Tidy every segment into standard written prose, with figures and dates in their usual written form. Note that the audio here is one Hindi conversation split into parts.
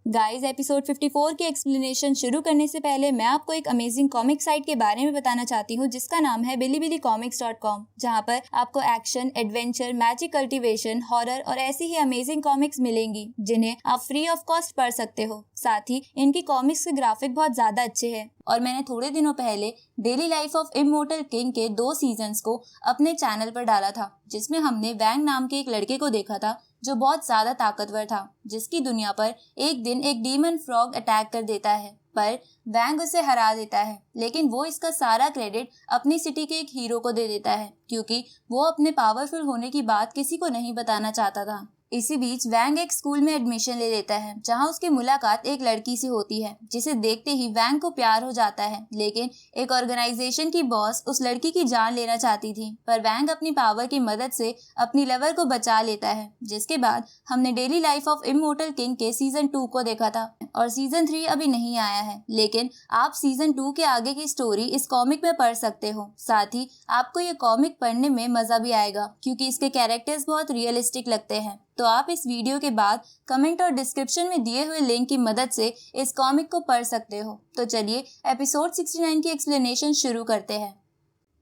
गाइस एपिसोड 54 की एक्सप्लेनेशन शुरू करने से पहले मैं आपको एक अमेजिंग कॉमिक साइट के बारे में बताना चाहती हूँ जिसका नाम है bilibilicomics.com, जहाँ पर आपको action, adventure, magic cultivation, horror और ऐसी ही अमेजिंग कॉमिक्स मिलेंगी जिन्हें आप फ्री ऑफ कॉस्ट पढ़ सकते हो। साथ ही इनकी कॉमिक्स के ग्राफिक बहुत ज्यादा अच्छे हैं और मैंने थोड़े दिनों पहले daily life of immortal king के 2 सीजन्स को अपने चैनल पर डाला था, जिसमें हमने वैंग नाम के एक लड़के को देखा था जो बहुत ज्यादा ताकतवर था, जिसकी दुनिया पर एक दिन एक डीमन फ्रॉग अटैक कर देता है, पर वैंग उसे हरा देता है। लेकिन वो इसका सारा क्रेडिट अपनी सिटी के एक हीरो को दे देता है क्योंकि वो अपने पावरफुल होने की बात किसी को नहीं बताना चाहता था। इसी बीच वैंग एक स्कूल में एडमिशन ले लेता है जहां उसकी मुलाकात एक लड़की से होती है, जिसे देखते ही वैंग को प्यार हो जाता है। लेकिन एक ऑर्गेनाइजेशन की बॉस उस लड़की की जान लेना चाहती थी, पर वैंग अपनी पावर की मदद से अपनी लवर को बचा लेता है। जिसके बाद हमने daily life of immortal king के सीजन 2 को देखा था और सीजन 3 अभी नहीं आया है, लेकिन आप सीजन 2 के आगे की स्टोरी इस कॉमिक में पढ़ सकते हो। साथ ही आपको ये कॉमिक पढ़ने में मजा भी आएगा क्योंकि इसके कैरेक्टर्स बहुत रियलिस्टिक लगते हैं। तो आप इस वीडियो के बाद कमेंट और डिस्क्रिप्शन में दिए हुए लिंक की मदद से इस कॉमिक को पढ़ सकते हो। तो चलिए एपिसोड 69 की एक्सप्लेनेशन शुरू करते हैं।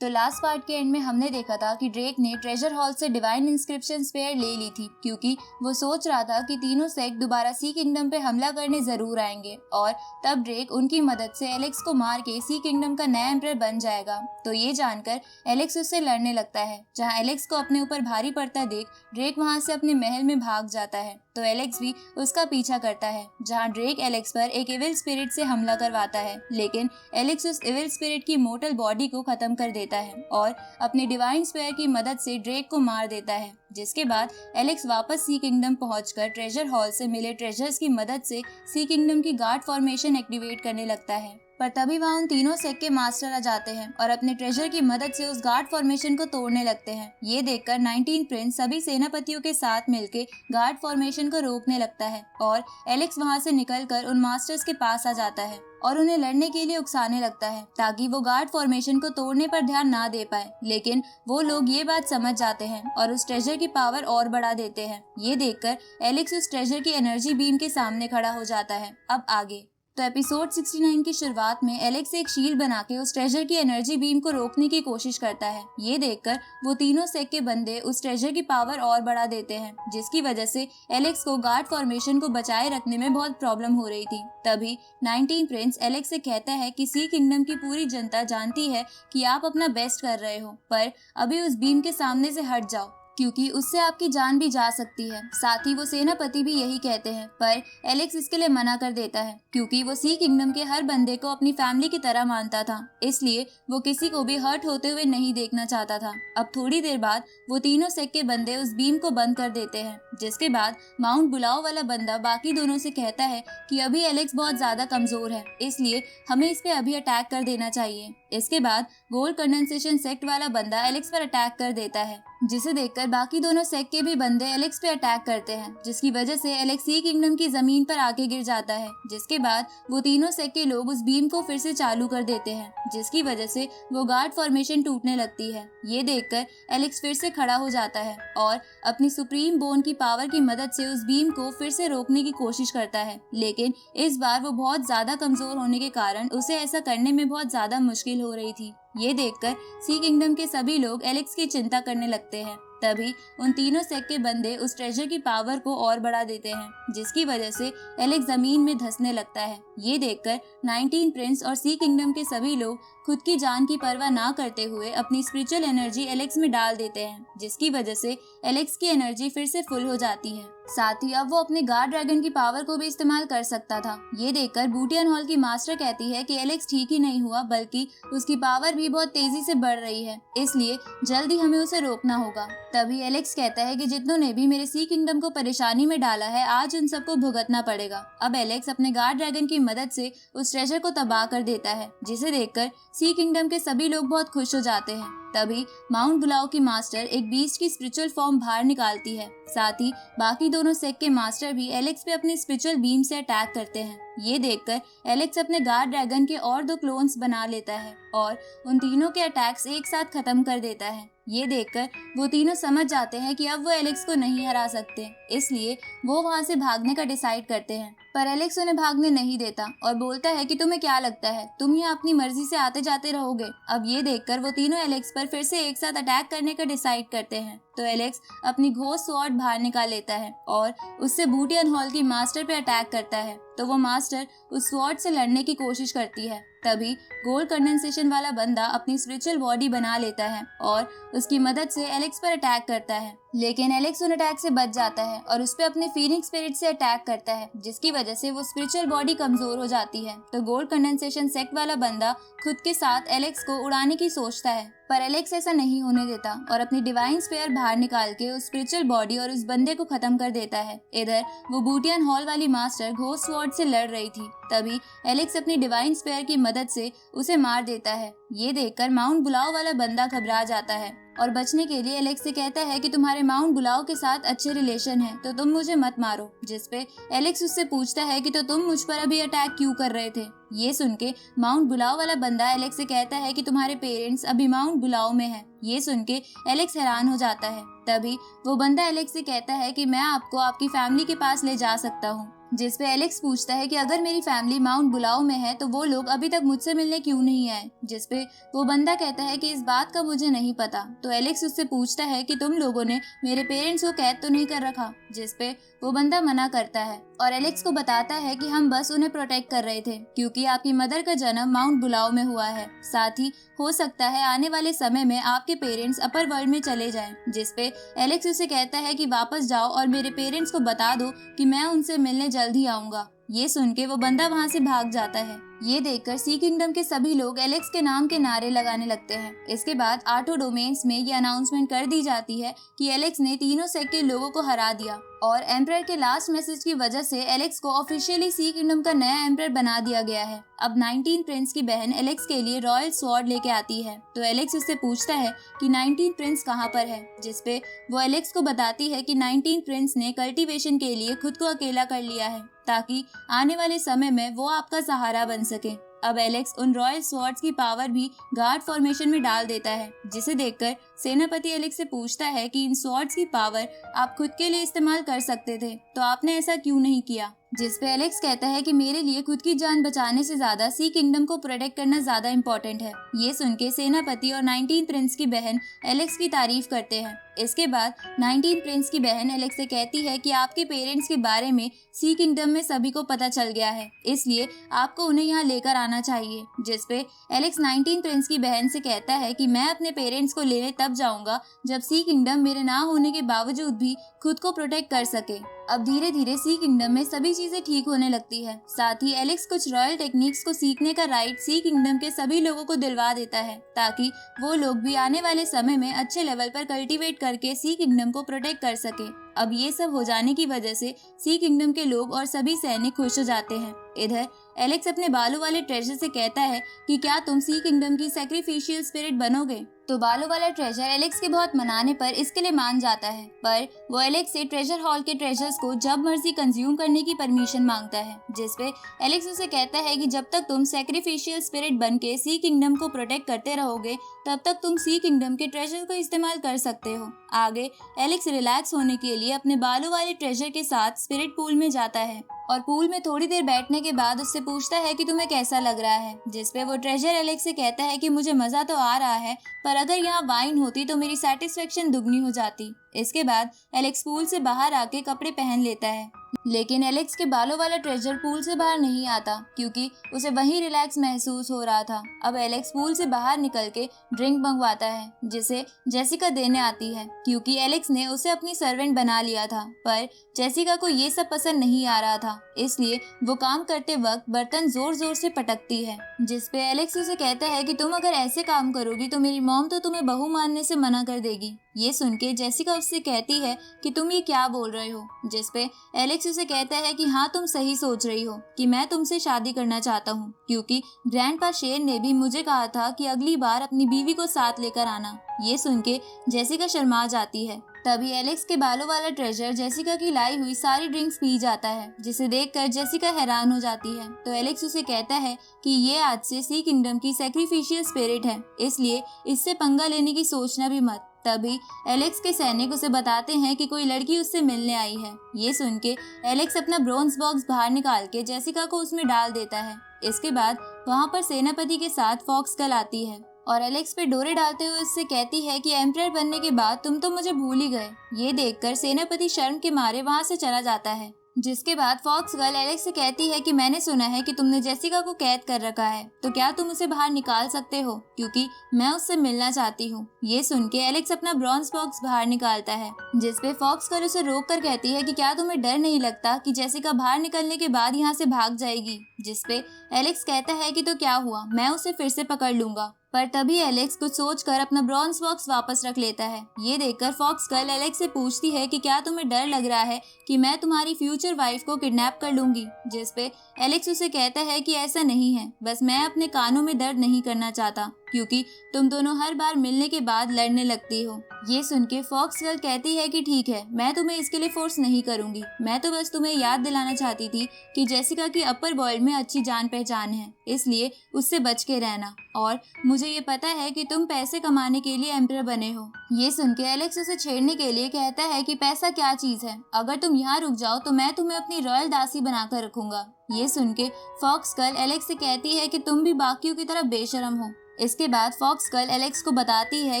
तो लास्ट पार्ट के एंड में हमने देखा था कि ड्रेक ने ट्रेजर हॉल से डिवाइन इंस्क्रिप्शन स्पेयर ले ली थी क्योंकि वो सोच रहा था कि तीनों सेक्ट दोबारा सी किंगडम पे हमला करने जरूर आएंगे और तब ड्रेक उनकी मदद से एलेक्स को मार के सी किंगडम का नया एम्परर बन जाएगा। तो ये जानकर एलेक्स उससे लड़ने लगता है, जहाँ एलेक्स को अपने ऊपर भारी पड़ता देख ड्रेक वहाँ से अपने महल में भाग जाता है। तो एलेक्स भी उसका पीछा करता है, जहाँ ड्रेक एलेक्स पर एक इविल स्पिरिट से हमला करवाता है, लेकिन एलेक्स उस इविल स्पिरिट की मोर्टल बॉडी को खत्म कर देता है और अपने डिवाइन स्पेयर की मदद से ड्रेक को मार देता है। जिसके बाद एलेक्स वापस सी किंगडम पहुंचकर ट्रेजर हॉल से मिले ट्रेजर्स की मदद से सी किंगडम की गार्ड फॉर्मेशन एक्टिवेट करने लगता है, पर तभी वहाँ उन तीनों सेक्ट के मास्टर आ जाते हैं और अपने ट्रेजर की मदद से उस गार्ड फॉर्मेशन को तोड़ने लगते हैं। ये देखकर 19 प्रिंस सभी सेनापतियों के साथ मिलकर गार्ड फॉर्मेशन को रोकने लगता है और एलेक्स वहाँ से निकलकर उन मास्टर्स के पास आ जाता है और उन्हें लड़ने के लिए उकसाने लगता है ताकि वो गार्ड फॉर्मेशन को तोड़ने पर ध्यान ना दे पाए। लेकिन वो लोग ये बात समझ जाते हैं और उस ट्रेजर की पावर और बढ़ा देते हैं। ये देखकर एलेक्स उस ट्रेजर की एनर्जी बीम के सामने खड़ा हो जाता है। अब आगे तो एपिसोड 69 की शुरुआत में एलेक्स एक शील्ड बना के उस ट्रेजर की एनर्जी बीम को रोकने की कोशिश करता है। ये देखकर वो तीनों सेक्ट के बंदे उस ट्रेजर की पावर और बढ़ा देते हैं, जिसकी वजह से एलेक्स को गार्ड फॉर्मेशन को बचाए रखने में बहुत प्रॉब्लम हो रही थी। तभी 19 प्रिंस एलेक्स से कहता है कि सी किंगडम की पूरी जनता जानती है कि आप अपना बेस्ट कर रहे हो, पर अभी उस बीम के सामने से हट जाओ क्योंकि उससे आपकी जान भी जा सकती है। साथ ही वो सेनापति भी यही कहते हैं, पर एलेक्स इसके लिए मना कर देता है क्योंकि वो सी किंगडम के हर बंदे को अपनी फैमिली की तरह मानता था, इसलिए वो किसी को भी हर्ट होते हुए नहीं देखना चाहता था। अब थोड़ी देर बाद वो तीनों सेक्ट के बंदे उस बीम को बंद कर देते हैं, जिसके बाद माउंट बुलाओ वाला बंदा बाकी दोनों से कहता है कि अभी एलेक्स बहुत ज्यादा कमजोर है, इसलिए हमें इस पे अभी अटैक कर देना चाहिए। इसके बाद गोल्ड कंडेंसेशन सेक्ट वाला बंदा एलेक्स पर अटैक कर देता है, जिसे देखकर बाकी दोनों सेक्ट के भी बंदे एलेक्स पे अटैक करते हैं, जिसकी वजह से एलेक्स सी किंगडम की जमीन पर आके गिर जाता है। जिसके बाद वो तीनों सेक्ट के लोग उस बीम को फिर से चालू कर देते हैं, जिसकी वजह से वो गार्ड फॉर्मेशन टूटने लगती है। ये देखकर एलेक्स फिर से खड़ा हो जाता है और अपनी सुप्रीम बोन की पावर की मदद से उस बीम को फिर से रोकने की कोशिश करता है, लेकिन इस बार वो बहुत ज्यादा कमजोर होने के कारण उसे ऐसा करने में बहुत ज्यादा मुश्किल हो रही थी। ये देखकर सी किंगडम के सभी लोग एलेक्स की चिंता करने लगते हैं। तभी उन तीनों सेक्ट के बंदे उस ट्रेजर की पावर को और बढ़ा देते हैं, जिसकी वजह से एलेक्स जमीन में धंसने लगता है। ये देखकर 19 प्रिंस और सी किंगडम के सभी लोग खुद की जान की परवाह ना करते हुए अपनी स्पिरिचुअल एनर्जी एलेक्स में डाल देते हैं, जिसकी वजह से एलेक्स की एनर्जी फिर से फुल हो जाती है। साथ ही अब वो अपने गार्ड ड्रैगन की पावर को भी इस्तेमाल कर सकता था। ये देखकर बूटियन हॉल की मास्टर कहती है कि एलेक्स ठीक ही नहीं हुआ बल्कि उसकी पावर भी बहुत तेजी से बढ़ रही है, इसलिए जल्दी हमें उसे रोकना होगा। तभी एलेक्स कहता है कि जितनों ने भी मेरे सी किंगडम को परेशानी में डाला है आज उन सबको भुगतना पड़ेगा। अब एलेक्स अपने गार्ड ड्रैगन की मदद से उस ट्रेजर को तबाह कर देता है, जिसे देखकर सी किंगडम के सभी लोग बहुत खुश हो जाते हैं। तभी माउंट बुलाओ की मास्टर एक बीस्ट की स्पिरिचुअल फॉर्म बाहर निकालती है। साथ ही बाकी दोनों सेक्ट के मास्टर भी एलेक्स पे अपने स्पिरिचुअल बीम से अटैक करते हैं, ये देखकर एलेक्स अपने गार्ड ड्रैगन के और 2 क्लोन्स बना लेता है और उन तीनों के अटैक्स एक साथ खत्म कर देता है। ये देखकर वो तीनों समझ जाते हैं कि अब वो एलेक्स को नहीं हरा सकते, इसलिए वो वहाँ से भागने का डिसाइड करते हैं। पर एलेक्स उन्हें भागने नहीं देता और बोलता है कि तुम्हें क्या लगता है, तुम यहाँ अपनी मर्जी से आते जाते रहोगे। अब ये देखकर वो तीनों एलेक्स पर फिर से एक साथ अटैक करने का डिसाइड करते हैं। तो एलेक्स अपनी घोस्ट स्वॉर्ड बाहर निकाल लेता है और उससे बूटियन हॉल की मास्टर पे अटैक करता है। तो वो मास्टर उस स्वॉर्ड से लड़ने की कोशिश करती है। तभी गोल्ड कंडेंसेशन वाला बंदा अपनी स्पिरिचुअल बॉडी बना लेता है और उसकी मदद से एलेक्स पर अटैक करता है, लेकिन एलेक्स उन अटैक से बच जाता है और उस पे अपने फीनिक्स स्पिरिट से अटैक करता है, जिसकी वजह से वो स्पिरिचुअल बॉडी कमजोर हो जाती है। तो गोल्ड कंडेंसेशन सेक्ट वाला बंदा खुद के साथ एलेक्स को उड़ाने की सोचता है, पर एलेक्स ऐसा नहीं होने देता और अपनी डिवाइन स्फीयर बाहर निकाल के उस स्पिरिचुअल बॉडी और उस बंदे को खत्म कर देता है। इधर वो बूटियन हॉल वाली मास्टर घोस्ट स्वॉर्ड से लड़ रही थी, तभी एलेक्स अपनी डिवाइन स्फीयर की मदद से उसे मार देता है। ये देखकर माउंट बुलाओ वाला बंदा घबरा जाता है और बचने के लिए एलेक्स से कहता है कि तुम्हारे माउंट बुलाओ के साथ अच्छे रिलेशन है, तो तुम मुझे मत मारो। जिसपे एलेक्स उससे पूछता है कि तो तुम मुझ पर अभी अटैक क्यों कर रहे थे। ये सुन के माउंट बुलाओ वाला बंदा एलेक्स से कहता है कि तुम्हारे पेरेंट्स अभी माउंट बुलाओ में हैं। ये सुन के एलेक्स हैरान हो जाता है। तभी वो बंदा एलेक्स से कहता है कि मैं आपको आपकी फैमिली के पास ले जा सकता हूँ। जिसपे एलेक्स पूछता है कि अगर मेरी फैमिली माउंट बुलाओ में है तो वो लोग अभी तक मुझसे मिलने क्यों नहीं आए। जिसपे वो बंदा कहता है कि इस बात का मुझे नहीं पता। तो एलेक्स उससे पूछता है कि तुम लोगों ने मेरे पेरेंट्स को कैद तो नहीं कर रखा। जिसपे वो बंदा मना करता है और एलेक्स को बताता है कि हम बस उन्हें प्रोटेक्ट कर रहे थे, क्योंकि आपकी मदर का जन्म माउंट बुलाओ में हुआ है। साथ ही हो सकता है आने वाले समय में आपके पेरेंट्स अपर वर्ल्ड में चले जाएं। जिसपे एलेक्स उसे कहता है कि वापस जाओ और मेरे पेरेंट्स को बता दो कि मैं उनसे मिलने जल्द ही आऊंगा। ये सुन के वो बंदा वहाँ से भाग जाता है। ये देखकर सी किंगडम के सभी लोग एलेक्स के नाम के नारे लगाने लगते हैं। इसके बाद 8 डोमेन्स में ये अनाउंसमेंट कर दी जाती है कि एलेक्स ने तीनों सेक्ट के लोगों को हरा दिया और एम्परर के लास्ट मैसेज की वजह से एलेक्स को ऑफिशियली सी किंगडम का नया एम्परर बना दिया गया है। अब 19 प्रिंस की बहन एलेक्स के लिए रॉयल स्वॉर्ड लेके आती है। तो एलेक्स उससे पूछता है कि 19 प्रिंस कहाँ पर है। जिसपे वो एलेक्स को बताती है कि 19 प्रिंस ने कल्टीवेशन के लिए खुद को अकेला कर लिया है, ताकि आने वाले समय में वो आपका सहारा बन सके। अब एलेक्स उन रॉयल स्वॉर्ड्स की पावर भी गार्ड फॉर्मेशन में डाल देता है, जिसे देखकर सेनापति एलेक्स से पूछता है कि इन स्वॉर्ड्स की पावर आप खुद के लिए इस्तेमाल कर सकते थे, तो आपने ऐसा क्यों नहीं किया। जिसपे एलेक्स कहता है कि मेरे लिए खुद की जान बचाने से ज्यादा सी किंगडम को प्रोटेक्ट करना ज्यादा इम्पोर्टेंट है। ये सुन के सेनापति और 19 प्रिंस की बहन एलेक्स की तारीफ करते हैं। इसके बाद 19 प्रिंस की बहन एलेक्स से कहती है कि आपके पेरेंट्स के बारे में सी किंगडम में सभी को पता चल गया है, इसलिए आपको उन्हें यहाँ लेकर आना चाहिए। जिसपे एलेक्स 19 प्रिंस की बहन से कहता है कि मैं अपने पेरेंट्स को लेने तब जाऊंगा जब सी किंगडम मेरे ना होने के बावजूद भी खुद को प्रोटेक्ट कर सके। अब धीरे धीरे सी किंगडम में सभी चीजें ठीक होने लगती है। साथ ही एलेक्स कुछ रॉयल टेक्निक्स को सीखने का राइट सी किंगडम के सभी लोगों को दिलवा देता है, ताकि वो लोग भी आने वाले समय में अच्छे लेवल पर कल्टीवेट करके सी किंगडम को प्रोटेक्ट कर सके। अब ये सब हो जाने की वजह से सी किंगडम के लोग और सभी सैनिक खुश हो जाते हैं। इधर एलेक्स अपने बालों वाले ट्रेजर से कहता है कि क्या तुम सी किंगडम की सैक्रिफिशियल स्पिरिट बनोगे। तो बालों वाला ट्रेजर एलेक्स के बहुत मनाने पर इसके लिए मान जाता है, पर वो एलेक्स से ट्रेजर हॉल के ट्रेजर्स को जब मर्जी कंज्यूम करने की परमिशन मांगता है। जिसपे एलेक्स उसे कहता है कि जब तक तुम सैक्रिफिशियल स्पिरिट बन के सी किंगडम को प्रोटेक्ट करते रहोगे, तब तक तुम सी किंगडम के ट्रेजर को इस्तेमाल कर सकते हो। आगे एलेक्स रिलैक्स होने के लिए अपने बालों वाले ट्रेजर के साथ स्पिरिट पूल में जाता है और पूल में थोड़ी देर बैठने के बाद उससे पूछता है कि तुम्हें कैसा लग रहा है। जिसपे वो ट्रेजर एलेक्स से कहता है कि मुझे मजा तो आ रहा है, पर अगर यहाँ वाइन होती तो मेरी सेटिस्फेक्शन दुगनी हो जाती। इसके बाद एलेक्स पूल से बाहर आके कपड़े पहन लेता है, लेकिन एलेक्स के बालों वाला ट्रेजर पूल से बाहर नहीं आता, क्योंकि उसे वहीं रिलैक्स महसूस हो रहा था। अब एलेक्स पूल से बाहर निकल के ड्रिंक मंगवाता है, जिसे जेसिका देने आती है, क्योंकि एलेक्स ने उसे अपनी सर्वेंट बना लिया था। पर जेसिका को ये सब पसंद नहीं आ रहा था, इसलिए वो काम करते वक्त बर्तन जोर जोर से पटकती है। जिसपे एलेक्स उसे कहता है कि तुम अगर ऐसे काम करोगी तो मेरी मॉम तो तुम्हें बहू मानने से मना कर देगी। ये सुन के जेसिका उससे कहती है कि तुम ये क्या बोल रहे हो। जिसपे एलेक्स उसे कहता है कि हाँ, तुम सही सोच रही हो कि मैं तुमसे शादी करना चाहता हूँ, क्योंकि ग्रैंडपा शेर ने भी मुझे कहा था कि अगली बार अपनी बीवी को साथ लेकर आना। ये सुन के जेसिका शर्मा जाती है। तभी एलेक्स के बालों वाला ट्रेजर जेसिका की लाई हुई सारी ड्रिंक्स पी जाता है, जिसे देखकर जेसिका हैरान हो जाती है। तो एलेक्स उसे कहता है कि ये आज से सी किंगडम की सैक्रिफिशियल स्पिरिट है, इसलिए इससे पंगा लेने की सोचना भी मत। तभी एलेक्स के सैनिक उसे बताते हैं कि कोई लड़की उससे मिलने आई है। ये सुन के एलेक्स अपना ब्रोंज बॉक्स बाहर निकाल के जेसिका को उसमें डाल देता है। इसके बाद वहाँ पर सेनापति के साथ फॉक्स गर्ल आती है और एलेक्स पे डोरे डालते हुए उससे कहती है कि एम्परर बनने के बाद तुम तो मुझे भूल ही गए। ये देखकर सेनापति शर्म के मारे वहाँ से चला जाता है। जिसके बाद फॉक्स गर्ल एलेक्स से कहती है कि मैंने सुना है कि तुमने जेसिका को कैद कर रखा है, तो क्या तुम उसे बाहर निकाल सकते हो, क्योंकि मैं उससे मिलना चाहती हूँ। ये सुन के एलेक्स अपना ब्रॉन्ज बॉक्स बाहर निकालता है, जिसपे फॉक्स गर्ल उसे रोक कर कहती है कि क्या तुम्हें डर नहीं लगता कि जेसिका बाहर निकलने के बाद यहाँ से भाग जाएगी। जिसपे एलेक्स कहता है कि तो क्या हुआ, मैं उसे फिर से पकड़ लूंगा। पर तभी एलेक्स कुछ सोचकर अपना ब्रॉन्ज बॉक्स वापस रख लेता है। ये देखकर फॉक्स गर्ल एलेक्स से पूछती है कि क्या तुम्हें डर लग रहा है कि मैं तुम्हारी फ्यूचर वाइफ को किडनैप कर लूंगी। जिसपे एलेक्स उसे कहता है कि ऐसा नहीं है, बस मैं अपने कानों में दर्द नहीं करना चाहता, क्योंकि तुम दोनों हर बार मिलने के बाद लड़ने लगती हो। ये सुन के फॉक्स गर्ल कहती है कि ठीक है, मैं तुम्हें इसके लिए फोर्स नहीं करूंगी, मैं तो बस तुम्हें याद दिलाना चाहती थी कि जेसिका की अपर वर्ल्ड में अच्छी जान पहचान है, इसलिए उससे बच के रहना। और मुझे ये पता है कि तुम पैसे कमाने के लिए एम्परर बने हो। ये सुन के एलेक्स उसे छेड़ने के लिए कहता है कि पैसा क्या चीज है, अगर तुम यहाँ रुक जाओ तो मैं तुम्हें अपनी रॉयल दासी बनाकर रखूंगा। ये सुन के फॉक्स गर्ल एलेक्स से कहती है कि तुम भी बाकियों की तरह बेशरम हो। इसके बाद फॉक्स गर्ल एलेक्स को बताती है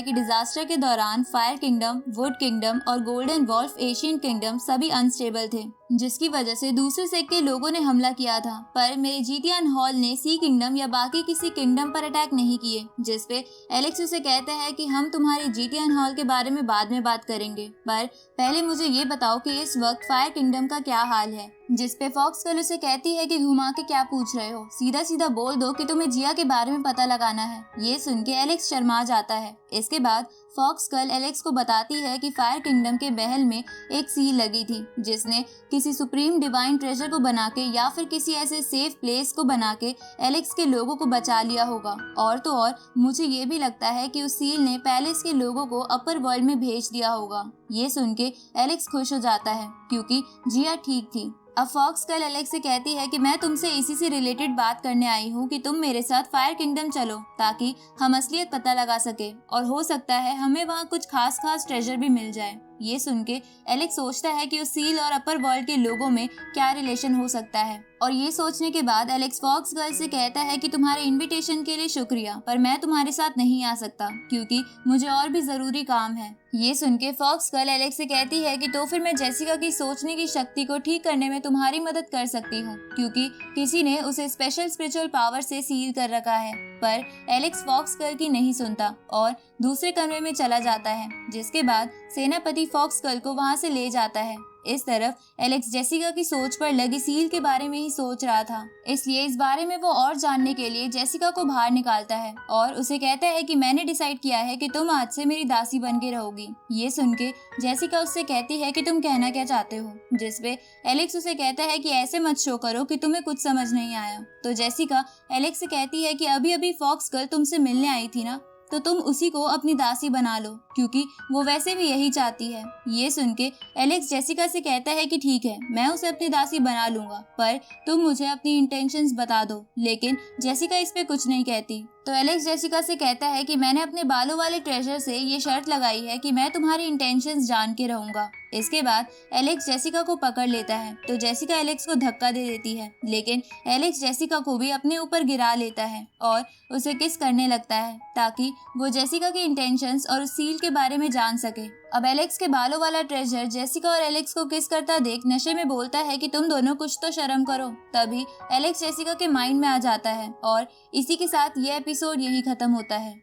कि डिजास्टर के दौरान फायर किंगडम, वुड किंगडम और गोल्डन वॉल्फ एशियन किंगडम सभी अनस्टेबल थे, जिसकी वजह से दूसरे सेक्ट के लोगों ने हमला किया था, पर मेरे जीतियान हॉल ने सी किंगडम या बाकी किसी किंगडम पर अटैक नहीं किए। जिसपे एलेक्स उसे कहते हैं कि हम तुम्हारे जीतियान हॉल के बारे में बाद में बात करेंगे, पर पहले मुझे ये बताओ कि इस वक्त फायर किंगडम का क्या हाल है। जिसपे फॉक्स गर्ल उसे कहती है कि घुमा के क्या पूछ रहे हो, सीधा सीधा बोल दो कि तुम्हें जिया के बारे में पता लगाना है। ये सुन के एलेक्स शर्मा जाता है। इसके बाद फॉक्स गर्ल एलेक्स को बताती है कि फायर किंगडम के महल में एक सील लगी थी, जिसने किसी सुप्रीम डिवाइन ट्रेजर को बना के या फिर किसी ऐसे सेफ प्लेस को बना के एलेक्स के लोगों को बचा लिया होगा। और तो और मुझे ये भी लगता है कि उस सील ने पैलेस के लोगों को अपर वर्ल्ड में भेज दिया होगा। ये सुन के एलेक्स खुश हो जाता है, क्योंकि जिया ठीक थी। अब फॉक्स गर्ल एलेक्स से कहती है कि मैं तुमसे इसी से रिलेटेड बात करने आई हूँ कि तुम मेरे साथ फायर किंगडम चलो, ताकि हम असलियत पता लगा सके, और हो सकता है हमें वहाँ कुछ खास ट्रेजर भी मिल जाए। ये सुन के एलेक्स सोचता है कि उस सील और अपर वर्ल्ड के लोगों में क्या रिलेशन हो सकता है, और ये सोचने के बाद एलेक्स फॉक्स गर्ल से कहता है कि तुम्हारे इनविटेशन के लिए शुक्रिया, पर मैं तुम्हारे साथ नहीं आ सकता, क्योंकि मुझे और भी जरूरी काम है। ये सुन के फॉक्स गर्ल एलेक्स से कहती है कि तो फिर मैं जेसिका की सोचने की शक्ति को ठीक करने में तुम्हारी मदद कर सकती हूँ, क्योंकि किसी ने उसे स्पेशल स्पिरिचुअल पावर से सील कर रखा है। पर एलेक्स फॉक्स गर्ल की नहीं सुनता और दूसरे कमरे में चला जाता है। जिसके बाद सेनापति फॉक्स गर्ल को वहाँ से ले जाता है। इस तरफ एलेक्स जेसिका की सोच पर लगी सील के बारे में ही सोच रहा था, इसलिए इस बारे में वो और जानने के लिए जेसिका को बाहर निकालता है और उसे कहता है कि मैंने डिसाइड किया है कि तुम आज से मेरी दासी बन के रहोगी। ये सुन के जेसिका उससे कहती है कि तुम कहना क्या चाहते हो। जिसपे एलेक्स उसे कहता है कि ऐसे मत शो करो कि तुम्हें कुछ समझ नहीं आया। तो जेसिका एलेक्स से कहती है कि अभी अभी फॉक्स गर्ल तुमसे मिलने आई थी ना, तो तुम उसी को अपनी दासी बना लो, क्योंकि वो वैसे भी यही चाहती है। ये सुन के एलेक्स जेसिका से कहता है कि ठीक है, मैं उसे अपनी दासी बना लूंगा, पर तुम मुझे अपनी इंटेंशंस बता दो। लेकिन जेसिका इस पे कुछ नहीं कहती। तो एलेक्स जेसिका से कहता है कि मैंने अपने बालों वाले ट्रेजर से ये शर्त लगाई है कि मैं तुम्हारी इंटेंशंस जान के रहूंगा। इसके बाद एलेक्स जेसिका को पकड़ लेता है, तो जेसिका एलेक्स को धक्का दे देती है, लेकिन एलेक्स जेसिका को भी अपने ऊपर गिरा लेता है और उसे किस करने लगता है, ताकि वो जेसिका की इंटेंशंस और उस सील के बारे में जान सके। अब एलेक्स के बालों वाला ट्रेजर जेसिका और एलेक्स को किस करता देख नशे में बोलता है कि तुम दोनों कुछ तो शर्म करो। तभी एलेक्स जेसिका के माइंड में आ जाता है और इसी के साथ ये एपिसोड यही खत्म होता है।